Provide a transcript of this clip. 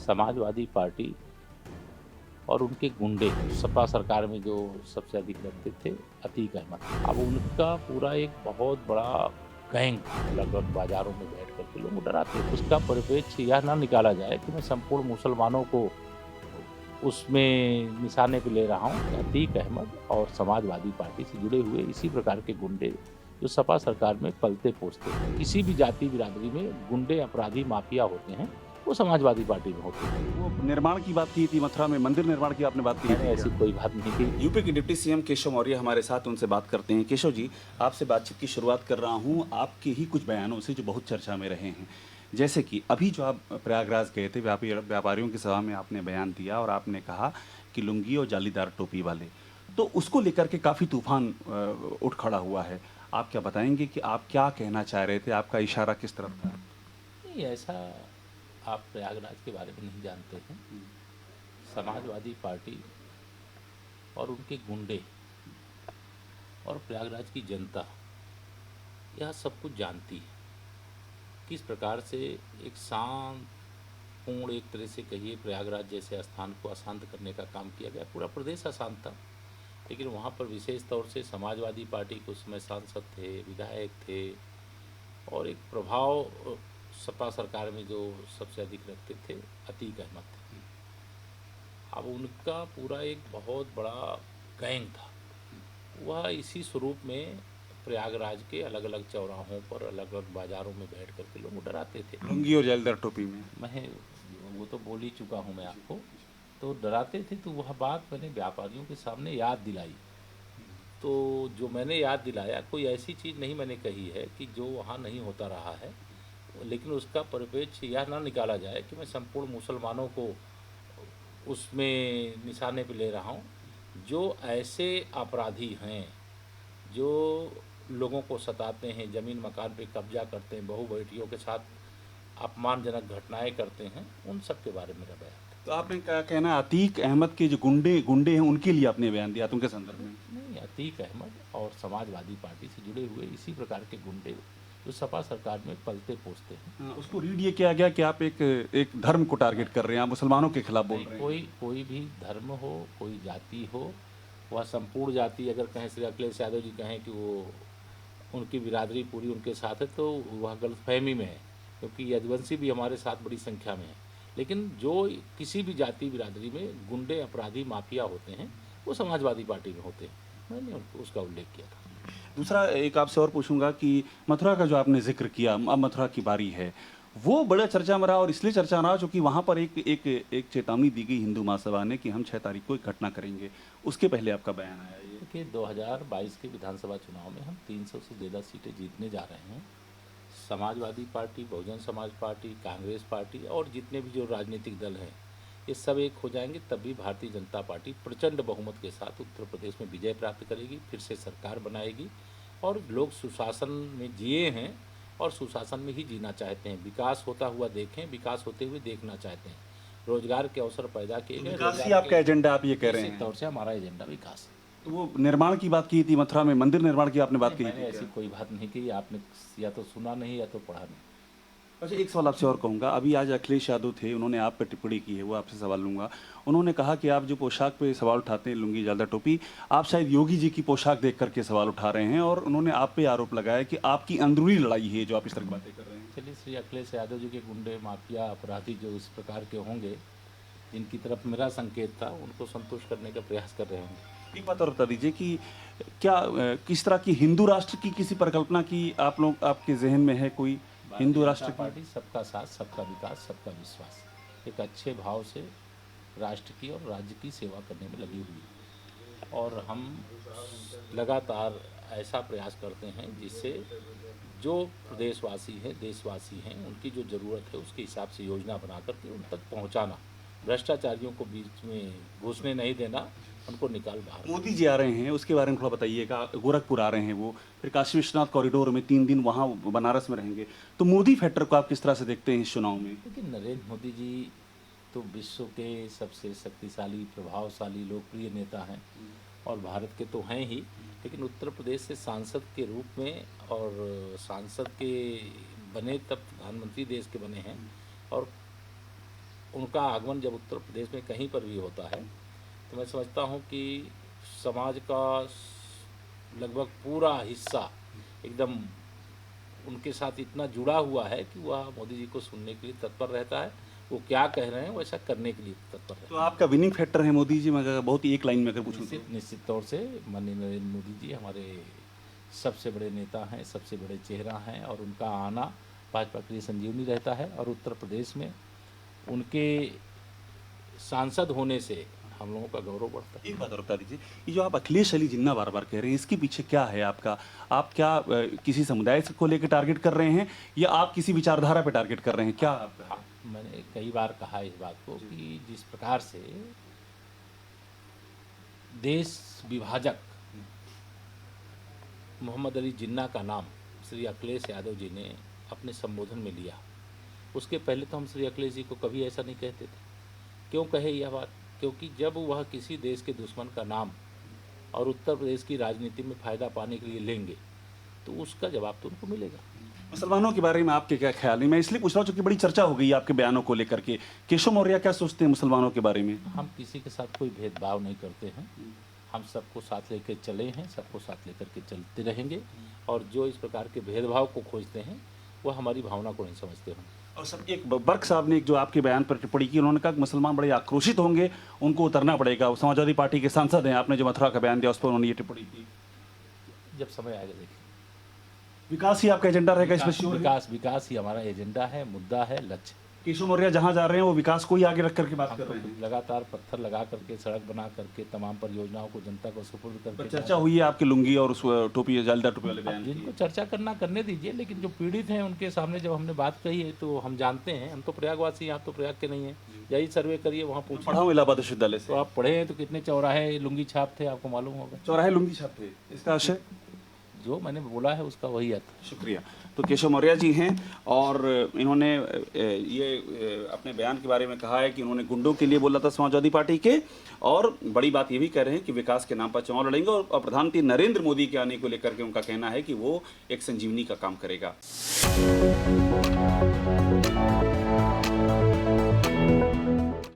Samajwadi party और उनके गुंडे सपा सरकार में जो सबसे अधिक लगते थे अतीक अहमद। अब उनका पूरा एक बहुत बड़ा गैंग लगभग बाजारों में बैठ करके लोग डराते थे। उसका परिप्रेक्ष्य यह ना निकाला जाए कि मैं संपूर्ण मुसलमानों को उसमें निशाने पे ले रहा हूँ। अतीक अहमद और समाजवादी पार्टी से जुड़े हुए इसी प्रकार के गुंडे जो सपा सरकार में पलते पोसते हैं। किसी भी जाति बिरादरी में गुंडे अपराधी माफिया होते हैं, वो समाजवादी पार्टी में होते हैं। वो निर्माण की बात की थी, मथुरा में मंदिर निर्माण की आपने बात की मैंने थी ऐसी क्या? कोई बात नहीं की। यूपी के डिप्टी सीएम केशव मौर्य हमारे साथ, उनसे बात करते हैं। केशव जी, आपसे बातचीत की शुरुआत कर रहा हूं आपके ही कुछ बयानों से जो बहुत चर्चा में रहे हैं। जैसे कि अभी जो आप प्रयागराज गए थे, व्यापारियों की सभा में आपने बयान दिया और आपने कहा कि लुंगी और जालीदार टोपी वाले, तो उसको लेकर के काफ़ी तूफान उठ खड़ा हुआ है। आप क्या बताएंगे कि आप क्या कहना चाह रहे थे, आपका इशारा किस तरफ था? नहीं, ऐसा आप प्रयागराज के बारे में नहीं जानते हैं। समाजवादी पार्टी और उनके गुंडे और प्रयागराज की जनता यह सब कुछ जानती है किस प्रकार से एक शांत पूर्ण, एक तरह से कहिए प्रयागराज जैसे स्थान को अशांत करने का काम किया गया। पूरा प्रदेश अशांत था, लेकिन वहाँ पर विशेष तौर से समाजवादी पार्टी के उस समय सांसद थे, विधायक थे और एक प्रभाव सपा सरकार में जो सबसे अधिक रखते थे अतीक अहमद थे। अब उनका पूरा एक बहुत बड़ा गैंग था। वह इसी स्वरूप में प्रयागराज के अलग अलग चौराहों पर, अलग अलग बाज़ारों में बैठ कर के लोग डराते थे। लुंगी और जालीदार टोपी में। मैं वो तो बोल ही चुका हूँ मैं आपको। तो डराते थे, तो वह बात मैंने व्यापारियों के सामने याद दिलाई। तो जो मैंने याद दिलाया, कोई ऐसी चीज़ नहीं मैंने कही है कि जो वहाँ नहीं होता रहा है, लेकिन उसका परिप्रेक्ष्य यह ना निकाला जाए कि मैं संपूर्ण मुसलमानों को उसमें निशाने पे ले रहा हूँ। जो ऐसे अपराधी हैं जो लोगों को सताते हैं, ज़मीन मकान पे कब्जा करते हैं, बहू बेटियों के साथ अपमानजनक घटनाएं करते हैं, उन सब के बारे में मेरा बयान था। तो आपने क्या कहना है, अतीक अहमद के जो गुंडे गुंडे हैं उनके लिए आपने बयान दिया, उनके संदर्भ में? नहीं, अतीक अहमद और समाजवादी पार्टी से जुड़े हुए इसी प्रकार के गुंडे जो सपा सरकार में पलते पोसते हैं। उसको रीड ये किया गया कि आप एक धर्म को टारगेट कर रहे हैं, आप मुसलमानों के खिलाफ बोल नहीं, रहे हैं। कोई भी धर्म हो, कोई जाति हो, वह संपूर्ण जाति अगर कहें, श्री अखिलेश यादव जी कहें कि वो उनकी बिरादरी पूरी उनके साथ है, तो वह गलतफहमी में है, क्योंकि यदुवंशी भी हमारे साथ बड़ी संख्या में है। लेकिन जो किसी भी जाति बिरादरी में गुंडे अपराधी माफिया होते हैं, वो समाजवादी पार्टी में होते हैं। मैंने उसका उल्लेख किया था। दूसरा एक आपसे और पूछूंगा कि मथुरा का जो आपने जिक्र किया, अब मथुरा की बारी है, वो बड़ा चर्चा में रहा और इसलिए चर्चा में रहा क्योंकि वहाँ पर एक चेतावनी दी गई हिंदू महासभा ने कि हम 6 तारीख को एक घटना करेंगे। उसके पहले आपका बयान आया ये। देखिए, 2022 के विधानसभा चुनाव में हम 300 से ज़्यादा सीटें जीतने जा रहे हैं। Samajwadi party, Bahujan Samaj party, Congress party और जितने भी जो राजनीतिक दल हैं, ये सब एक हो जाएंगे, तब भी भारतीय जनता पार्टी प्रचंड बहुमत के साथ उत्तर प्रदेश में विजय प्राप्त करेगी, फिर से सरकार बनाएगी। और लोग सुशासन में जिए हैं और सुशासन में ही जीना चाहते हैं। विकास होता हुआ देखें, विकास होते हुए देखना चाहते हैं। रोजगार के अवसर पैदा किए गए। विकास ही आपका एजेंडा, आप ये कह रहे निश्चित हैं? तौर से हमारा एजेंडा विकास है। तो वो निर्माण की बात की थी, मथुरा में मंदिर निर्माण की आपने बात नहीं, की मैंने थी ऐसी क्या? कोई बात नहीं की। आपने या तो सुना नहीं या तो पढ़ा नहीं। अच्छा, एक सवाल आपसे और कहूँगा। अभी आज अखिलेश यादव थे, उन्होंने आप पे टिप्पणी की है, वो आपसे सवाल लूँगा। उन्होंने कहा कि आप जो पोशाक पे सवाल उठाते हैं, लुंगी जालदा टोपी, आप शायद योगी जी की पोशाक देख करके सवाल उठा रहे हैं और उन्होंने आप पे आरोप लगाया कि आपकी अंदरूनी लड़ाई है जो आप इस तरह की बातें कर रहे हैं। चलिए, श्री अखिलेश यादव जी के गुंडे माफिया अपराधी जो इस प्रकार के होंगे, जिनकी तरफ मेरा संकेत था, उनको संतुष्ट करने का प्रयास कर रहे होंगे। एक बात और बता दीजिए कि क्या किस तरह की हिंदू राष्ट्र की किसी परिकल्पना की आप लोग, आपके जहन में है कोई हिंदू भारतीय राष्ट्र जनता की? पार्टी सबका साथ, सबका विकास, सबका विश्वास, एक अच्छे भाव से राष्ट्र की और राज्य की सेवा करने में लगी हुई है। और हम लगातार ऐसा प्रयास करते हैं जिससे जो प्रदेशवासी हैं, देशवासी हैं, उनकी जो ज़रूरत है उसके हिसाब से योजना बना करके उन तक पहुंचाना, भ्रष्टाचारियों को बीच में घुसने नहीं देना, उनको निकाल बाहर। मोदी जी आ रहे हैं, उसके बारे में थोड़ा बताइएगा। गोरखपुर आ रहे हैं वो, फिर काशी विश्वनाथ कॉरिडोर में 3 दिन वहाँ बनारस में रहेंगे। तो मोदी फैक्टर को आप किस तरह से देखते हैं इस चुनाव में? लेकिन नरेंद्र मोदी जी तो विश्व के सबसे शक्तिशाली, प्रभावशाली, लोकप्रिय नेता हैं और भारत के तो हैं ही, लेकिन उत्तर प्रदेश से सांसद के रूप में और सांसद के बने तब प्रधानमंत्री देश के बने हैं। और उनका आगमन जब उत्तर प्रदेश में कहीं पर भी होता है तो मैं समझता हूँ कि समाज का लगभग पूरा हिस्सा एकदम उनके साथ इतना जुड़ा हुआ है कि वह मोदी जी को सुनने के लिए तत्पर रहता है। वो क्या कह रहे हैं वैसा करने के लिए तत्पर रहता है। तो आपका विनिंग फैक्टर है मोदी जी में, अगर बहुत ही एक लाइन में अगर पूछूं तो? निश्चित तौर से माननीय नरेंद्र मोदी जी हमारे सबसे बड़े नेता हैं, सबसे बड़े चेहरा हैं और उनका आना भाजपा के लिए संजीवनी रहता है। और उत्तर प्रदेश में उनके सांसद होने से हम लोगों का गौरव बढ़ता है। एक बात और बता दीजिए, ये जो आप अखिलेश अली जिन्ना बार बार कह रहे हैं, इसके पीछे क्या है आपका? आप क्या किसी समुदाय को लेकर टारगेट कर रहे हैं या आप किसी विचारधारा पे टारगेट कर रहे हैं, क्या आपका? हाँ, मैंने कई बार कहा इस बात को कि जिस प्रकार से देश विभाजक मोहम्मद अली जिन्ना का नाम श्री अखिलेश यादव जी ने अपने संबोधन में लिया, उसके पहले तो हम श्री अखिलेश जी को कभी ऐसा नहीं कहते थे। क्यों कहे यह बात? क्योंकि जब वह किसी देश के दुश्मन का नाम और उत्तर प्रदेश की राजनीति में फ़ायदा पाने के लिए लेंगे तो उसका जवाब तो उनको मिलेगा। मुसलमानों के बारे में आपके क्या ख्याल है? मैं इसलिए पूछ रहा हूँ क्योंकि बड़ी चर्चा हो गई है आपके बयानों को लेकर के। केशव मौर्य क्या सोचते हैं मुसलमानों के बारे में? हम किसी के साथ कोई भेदभाव नहीं करते हैं, हम सबको साथ लेकर चले हैं, सबको साथ लेकर के चलते रहेंगे। और जो इस प्रकार के भेदभाव को खोजते हैं वह हमारी भावना को नहीं समझते हैं। और सब एक बर्क साहब ने एक जो आपके बयान पर टिप्पणी की, उन्होंने कहा कि मुसलमान बड़े आक्रोशित होंगे, उनको उतरना पड़ेगा। वो समाजवादी पार्टी के सांसद हैं, आपने जो मथुरा का बयान दिया उस पर उन्होंने ये टिप्पणी की। जब समय आएगा देखिए। विकास ही आपका एजेंडा रहेगा इसमें? श्योर है? विकास ही हमारा एजेंडा है, मुद्दा है, लक्ष्य। केशव मौर्य जहाँ जा रहे हैं वो विकास को ही आगे रख करके बात कर रहे हैं। लगातार पत्थर लगा करके, सड़क बना करके, तमाम परियोजनाओं को जनता को सुपुर्द पर करके चर्चा हुई है आपकी लुंगी और उस टोपी, जालीदार टोपी वाले बयान की। जिनको चर्चा करना करने दीजिए, लेकिन जो पीड़ित हैं उनके सामने जब हमने बात कही है तो हम जानते हैं। हम तो प्रयागवासी हैं, आप तो प्रयाग के नहीं हैं। यही सर्वे करिए, वहाँ पूछिए। पढ़ा हूँ इलाहाबाद विश्वविद्यालय से। तो आप पढ़े हैं तो कितने चौराहे लुंगी छाप थे आपको मालूम होगा। चौराहे लुंगी छाप थे, इसका आशय? जो मैंने बोला है उसका वही अर्थ। शुक्रिया। तो केशव मौर्य जी हैं और इन्होंने ये अपने बयान के बारे में कहा है कि उन्होंने गुंडों के लिए बोला था समाजवादी पार्टी के, और बड़ी बात ये भी कह रहे हैं कि विकास के नाम पर चुनाव लड़ेंगे। और प्रधानमंत्री नरेंद्र मोदी के आने को लेकर के उनका कहना है कि वो एक संजीवनी का काम करेगा।